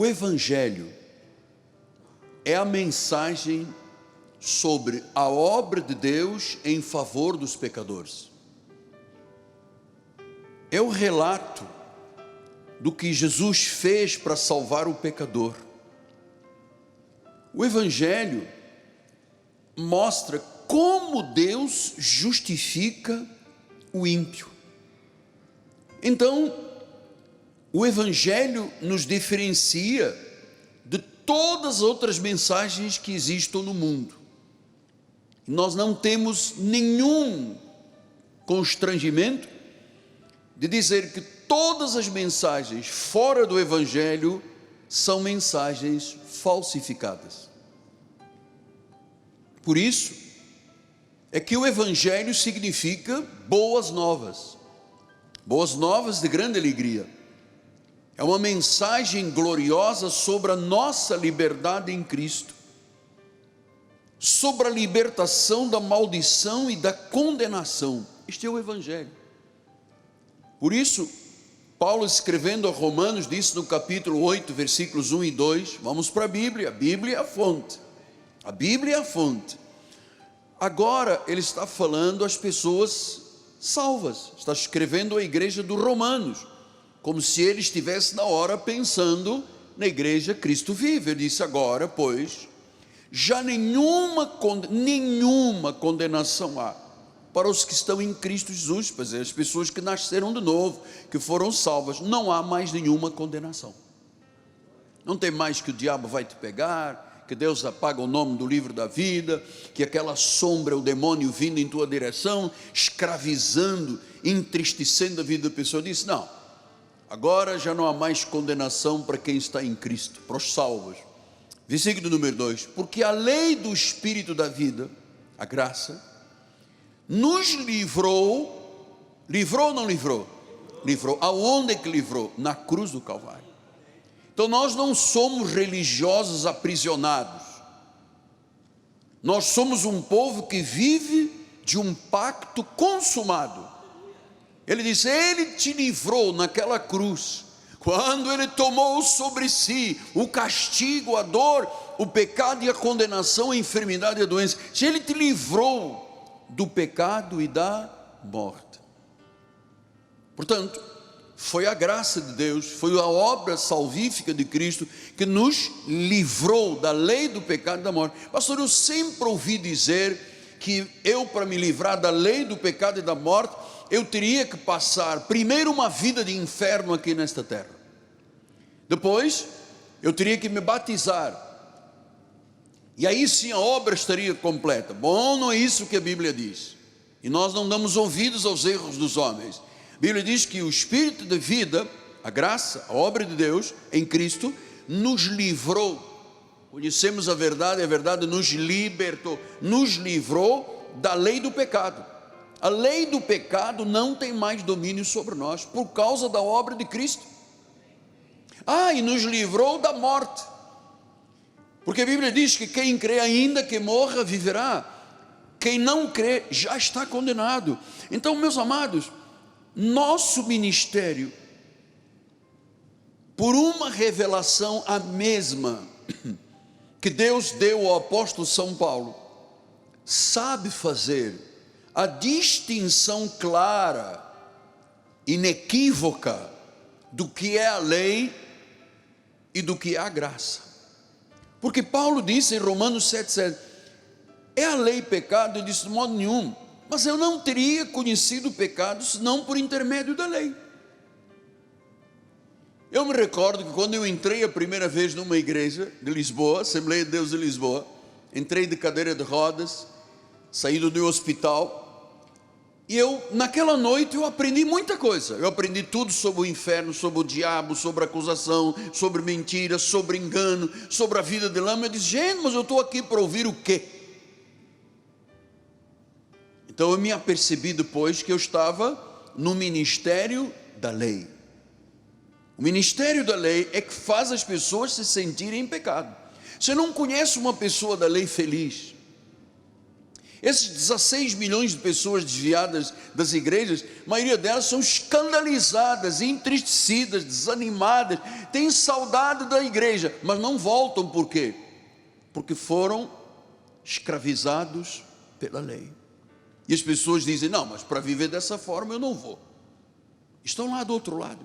O Evangelho é a mensagem sobre a obra de Deus em favor dos pecadores. É o relato do que Jesus fez para salvar o pecador. O Evangelho mostra como Deus justifica o ímpio. Então, o Evangelho nos diferencia de todas as outras mensagens que existem no mundo. Nós não temos nenhum constrangimento de dizer que todas as mensagens fora do Evangelho são mensagens falsificadas. Por isso é que o Evangelho significa boas novas de grande alegria. É uma mensagem gloriosa sobre a nossa liberdade em Cristo, sobre a libertação da maldição e da condenação. Este é o Evangelho. Por isso, Paulo, escrevendo a Romanos, disse no capítulo 8, versículos 1 e 2, vamos para a Bíblia é a fonte. A Bíblia é a fonte. Agora ele está falando às pessoas salvas, está escrevendo à igreja dos Romanos, como se ele estivesse na hora pensando na igreja Cristo vive. Ele disse: agora, pois, já nenhuma condenação há para os que estão em Cristo Jesus, pois é, as pessoas que nasceram de novo, que foram salvas. Não há mais nenhuma condenação. Não tem mais que o diabo vai te pegar, que Deus apaga o nome do livro da vida, que aquela sombra, o demônio vindo em tua direção, escravizando, entristecendo a vida da pessoa. Disse: não, agora já não há mais condenação para quem está em Cristo, para os salvos. Versículo número 2: porque a lei do Espírito da vida, a graça, nos livrou ou não livrou? Livrou. Aonde é que livrou? Na cruz do Calvário. Então nós não somos religiosos aprisionados, nós somos um povo que vive de um pacto consumado. Ele diz: ele te livrou naquela cruz, quando ele tomou sobre si o castigo, a dor, o pecado e a condenação, a enfermidade e a doença. Se ele te livrou do pecado e da morte, portanto, foi a graça de Deus, foi a obra salvífica de Cristo que nos livrou da lei do pecado e da morte. Pastor, eu sempre ouvi dizer que eu, para me livrar da lei do pecado e da morte, eu teria que passar primeiro uma vida de inferno aqui nesta terra, depois eu teria que me batizar, e aí sim a obra estaria completa. Bom, não é isso que a Bíblia diz, e nós não damos ouvidos aos erros dos homens. A Bíblia diz que o Espírito da vida, a graça, a obra de Deus em Cristo, nos livrou. Conhecemos a verdade nos libertou, nos livrou da lei do pecado. A lei do pecado não tem mais domínio sobre nós, por causa da obra de Cristo. E nos livrou da morte, porque a Bíblia diz que quem crê, ainda que morra, viverá. Quem não crê já está condenado. Então, meus amados, nosso ministério, por uma revelação a mesma que Deus deu ao apóstolo São Paulo, sabe fazer a distinção clara, inequívoca, do que é a lei e do que é a graça. Porque Paulo disse em Romanos 7,7: é a lei pecado? Ele disse: de modo nenhum, mas eu não teria conhecido o pecado senão por intermédio da lei. Eu me recordo que quando eu entrei a primeira vez numa igreja de Lisboa, Assembleia de Deus de Lisboa, entrei de cadeira de rodas, saído do hospital, e naquela noite eu aprendi muita coisa. Eu aprendi tudo sobre o inferno, sobre o diabo, sobre acusação, sobre mentira, sobre engano, sobre a vida de lama. Eu disse: gente, mas eu estou aqui para ouvir o quê? Então eu me apercebi depois que eu estava no ministério da lei. O ministério da lei é que faz as pessoas se sentirem em pecado. Você não conhece uma pessoa da lei feliz. Esses 16 milhões de pessoas desviadas das igrejas, a maioria delas são escandalizadas, entristecidas, desanimadas, têm saudade da igreja, mas não voltam. Por quê? Porque foram escravizados pela lei. E as pessoas dizem: não, mas para viver dessa forma eu não vou. Estão lá do outro lado.